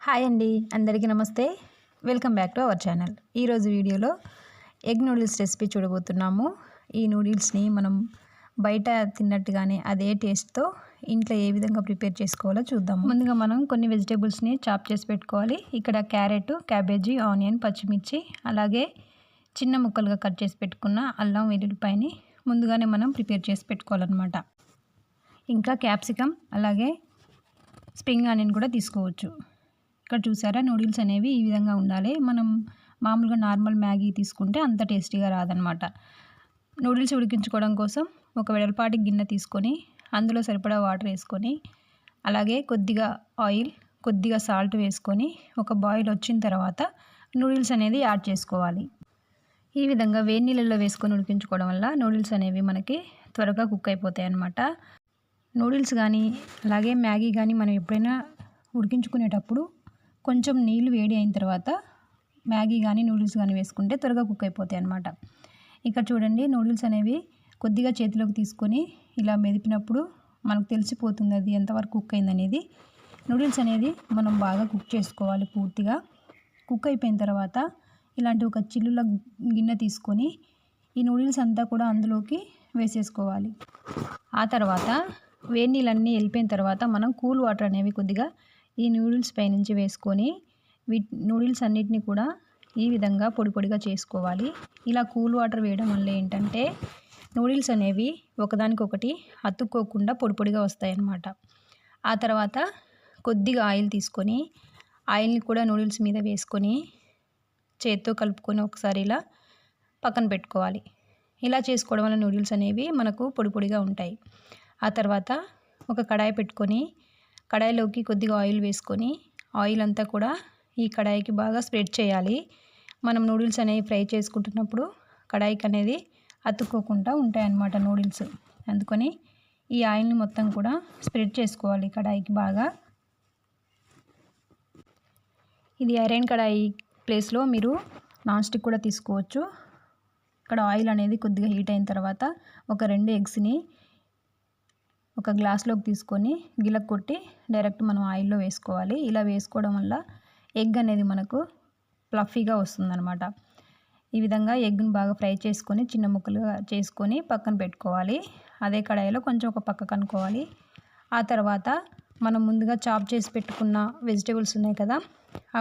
Hi అండి, అందరికీ నమస్తే. Welcome back to our channel. ఈరోజు వీడియోలో ఎగ్ నూడిల్స్ రెసిపీ చూడబోతున్నాము. ఈ నూడిల్స్ని మనం బయట తిన్నట్టుగానే అదే టేస్ట్తో ఇంట్లో ఏ విధంగా ప్రిపేర్ చేసుకోవాలో చూద్దాం. ముందుగా మనం కొన్ని వెజిటేబుల్స్ని చాప్ చేసి పెట్టుకోవాలి. ఇక్కడ క్యారెట్, క్యాబేజీ, ఆనియన్, పచ్చిమిర్చి, అలాగే చిన్న ముక్కలుగా కట్ చేసి పెట్టుకున్న అల్లం వెల్లుల్లిపాయని ముందుగానే మనం ప్రిపేర్ చేసి పెట్టుకోవాలన్నమాట. ఇంకా క్యాప్సికమ్, అలాగే స్ప్రింగ్ ఆనియన్ కూడా తీసుకోవచ్చు. ఇక్కడ చూసారా, నూడిల్స్ అనేవి ఈ విధంగా ఉండాలి. మనం మామూలుగా నార్మల్ మ్యాగీ తీసుకుంటే అంత టేస్టీగా రాదనమాట. నూడిల్స్ ఉడికించుకోవడం కోసం ఒక వెడల్పాటి గిన్నె తీసుకొని అందులో సరిపడా వాటర్ వేసుకొని, అలాగే కొద్దిగా ఆయిల్, కొద్దిగా సాల్ట్ వేసుకొని ఒక బాయిల్ వచ్చిన తర్వాత నూడిల్స్ అనేది యాడ్ చేసుకోవాలి. ఈ విధంగా వేడి నీళ్ళల్లో వేసుకొని ఉడికించుకోవడం వల్ల నూడిల్స్ అనేవి మనకి త్వరగా కుక్ అయిపోతాయి అన్నమాట. నూడిల్స్ కానీ అలాగే మ్యాగీ కానీ మనం ఎప్పుడైనా ఉడికించుకునేటప్పుడు కొంచెం నీళ్ళు వేడి అయిన తర్వాత మ్యాగీ కానీ నూడిల్స్ కానీ వేసుకుంటే త్వరగా కుక్ అయిపోతాయి అన్నమాట. ఇక్కడ చూడండి, నూడిల్స్ అనేవి కొద్దిగా చేతిలోకి తీసుకొని ఇలా మెదిపినప్పుడు మనకు తెలిసిపోతుంది అది ఎంతవరకు కుక్ అయిందనేది. నూడిల్స్ అనేది మనం బాగా కుక్ చేసుకోవాలి. పూర్తిగా కుక్ అయిపోయిన తర్వాత ఇలాంటి ఒక చిల్లుల గిన్నె తీసుకొని ఈ నూడిల్స్ అంతా కూడా అందులోకి వేసేసుకోవాలి. ఆ తర్వాత వేడి నీళ్ళన్నీ వెళ్ళిపోయిన తర్వాత మనం కూల్ వాటర్ అనేవి కొద్దిగా ఈ నూడిల్స్ పైనుంచి వేసుకొని నూడిల్స్ అన్నిటిని కూడా ఈ విధంగా పొడి పొడిగా చేసుకోవాలి. ఇలా కూల్ వాటర్ వేయడం వల్ల ఏంటంటే నూడిల్స్ అనేవి ఒకదానికొకటి అతుక్కోకుండా పొడి పొడిగా వస్తాయన్నమాట. ఆ తర్వాత కొద్దిగా ఆయిల్ తీసుకొని ఆయిల్ని కూడా నూడిల్స్ మీద వేసుకొని చేత్తో కలుపుకొని ఒకసారి ఇలా పక్కన పెట్టుకోవాలి. ఇలా చేసుకోవడం వల్ల నూడిల్స్ అనేవి మనకు పొడి పొడిగా ఉంటాయి. ఆ తర్వాత ఒక కడాయి పెట్టుకొని కడాయిలోకి కొద్దిగా ఆయిల్ వేసుకొని ఆయిల్ అంతా కూడా ఈ కడాయికి బాగా స్ప్రెడ్ చేయాలి. మనం నూడిల్స్ అనేవి ఫ్రై చేసుకుంటున్నప్పుడు కడాయికి అనేది అతుక్కోకుండా ఉంటాయన్నమాట నూడిల్స్. అందుకని ఈ ఆయిల్ని మొత్తం కూడా స్ప్రెడ్ చేసుకోవాలి కడాయికి బాగా. ఇది ఐరన్ కడాయి ప్లేస్లో మీరు నాన్ స్టిక్ కూడా తీసుకోవచ్చు. ఇక్కడ ఆయిల్ అనేది కొద్దిగా హీట్ అయిన తర్వాత ఒక 2 ఎగ్స్ని ఒక గ్లాస్లోకి తీసుకొని గిలక్ కొట్టి డైరెక్ట్ మనం ఆయిల్లో వేసుకోవాలి. ఇలా వేసుకోవడం వల్ల ఎగ్ అనేది మనకు ఫ్లఫీగా వస్తుందన్నమాట. ఈ విధంగా ఎగ్ని బాగా ఫ్రై చేసుకొని చిన్న ముక్కలుగా చేసుకొని పక్కన పెట్టుకోవాలి. అదే కడాయిలో కొంచెం ఒక పక్కకు అనుకోవాలి. ఆ తర్వాత మనం ముందుగా చాప్ చేసి పెట్టుకున్న వెజిటేబుల్స్ ఉన్నాయి కదా,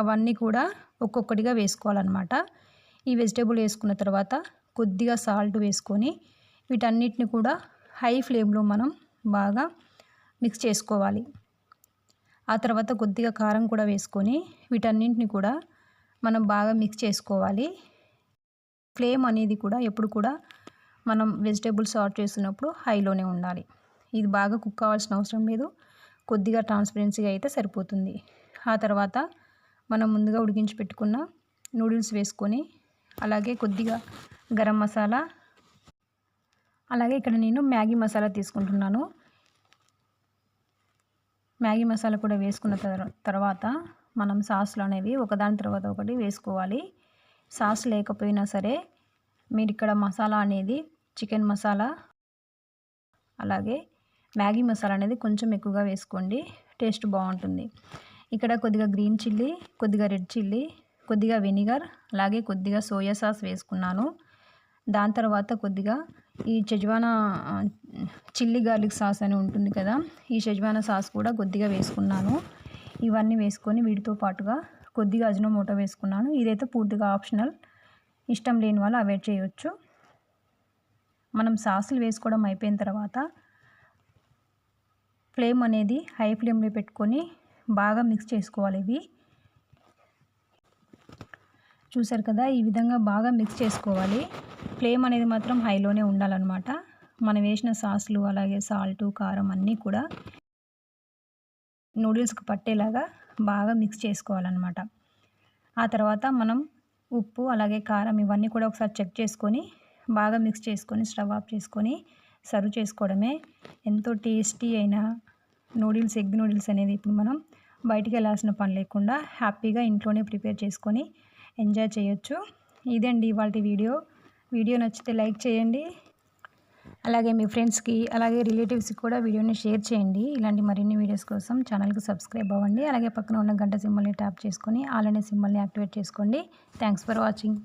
అవన్నీ కూడా ఒక్కొక్కటిగా వేసుకోవాలన్నమాట. ఈ వెజిటేబుల్ వేసుకున్న తర్వాత కొద్దిగా సాల్ట్ వేసుకొని వీటన్నిటిని కూడా హై ఫ్లేమ్లో మనం బాగా మిక్స్ చేసుకోవాలి. ఆ తర్వాత కొద్దిగా కారం కూడా వేసుకొని వీటన్నింటిని కూడా మనం బాగా మిక్స్ చేసుకోవాలి. ఫ్లేమ్ అనేది కూడా ఎప్పుడు కూడా మనం వెజిటేబుల్స్ సార్ట్ చేస్తున్నప్పుడు హైలోనే ఉండాలి. ఇది బాగా కుక్ అవ్వాల్సిన అవసరం లేదు, కొద్దిగా ట్రాన్స్పరెన్సీగా అయితే సరిపోతుంది. ఆ తర్వాత మనం ముందుగా ఉడికించి పెట్టుకున్న నూడిల్స్ వేసుకొని, అలాగే కొద్దిగా గరం మసాలా, అలాగే ఇక్కడ నేను మ్యాగీ మసాలా తీసుకుంటున్నాను. మ్యాగీ మసాలా కూడా వేసుకున్న తర్వాత మనం సాస్లు అనేవి ఒకదాని తర్వాత ఒకటి వేసుకోవాలి. సాస్ లేకపోయినా సరే మీరు ఇక్కడ మసాలా అనేది చికెన్ మసాలా, అలాగే మ్యాగీ మసాలా అనేది కొంచెం ఎక్కువగా వేసుకోండి, టేస్ట్ బాగుంటుంది. ఇక్కడ కొద్దిగా గ్రీన్ చిల్లీ, కొద్దిగా రెడ్ చిల్లీ, కొద్దిగా వెనిగర్, అలాగే కొద్దిగా సోయా సాస్ వేసుకున్నాను. దాని తర్వాత కొద్దిగా ఈ షెజ్వానా చిల్లీ గార్లిక్ సాస్ అని ఉంటుంది కదా, ఈ షెజ్వానా సాస్ కూడా కొద్దిగా వేసుకున్నాను. ఇవన్నీ వేసుకొని వీటితో పాటుగా కొద్దిగా అజినోమోటో వేసుకున్నాను. ఇదైతే పూర్తిగా ఆప్షనల్, ఇష్టం లేని వాళ్ళు అవాయిడ్ చేయొచ్చు. మనం సాసులు వేసుకోవడం అయిపోయిన తర్వాత ఫ్లేమ్ అనేది హై ఫ్లేమ్లో పెట్టుకొని బాగా మిక్స్ చేసుకోవాలి. ఇవి చూసారు కదా, ఈ విధంగా బాగా మిక్స్ చేసుకోవాలి. ఫ్లేమ్ అనేది మాత్రం హైలోనే ఉండాలన్నమాట. మనం వేసిన సాసులు, అలాగే సాల్ట్, కారం అన్నీ కూడా నూడిల్స్కి పట్టేలాగా బాగా మిక్స్ చేసుకోవాలన్నమాట. ఆ తర్వాత మనం ఉప్పు, అలాగే కారం ఇవన్నీ కూడా ఒకసారి చెక్ చేసుకొని బాగా మిక్స్ చేసుకొని స్టవ్ ఆఫ్ చేసుకొని సర్వ్ చేసుకోవడమే. ఎంతో టేస్టీ అయిన నూడిల్స్, ఎగ్ నూడిల్స్ అనేది ఇప్పుడు మనం బయటికి వెళ్ళాల్సిన పని లేకుండా హ్యాపీగా ఇంట్లోనే ప్రిపేర్ చేసుకొని ఎంజాయ్ చేయొచ్చు. ఇదండి ఇవాళ వీడియో. వీడియో నచ్చితే లైక్ చేయండి, అలాగే మీ ఫ్రెండ్స్కి అలాగే రిలేటివ్స్కి కూడా వీడియోని షేర్ చేయండి. ఇలాంటి మరిన్ని వీడియోస్ కోసం ఛానల్కి సబ్స్క్రైబ్ అవ్వండి. అలాగే పక్కన ఉన్న గంట సింబల్ని ట్యాప్ చేసుకొని ఆల్ అనే సింబల్ని యాక్టివేట్ చేసుకోండి. Thanks for watching.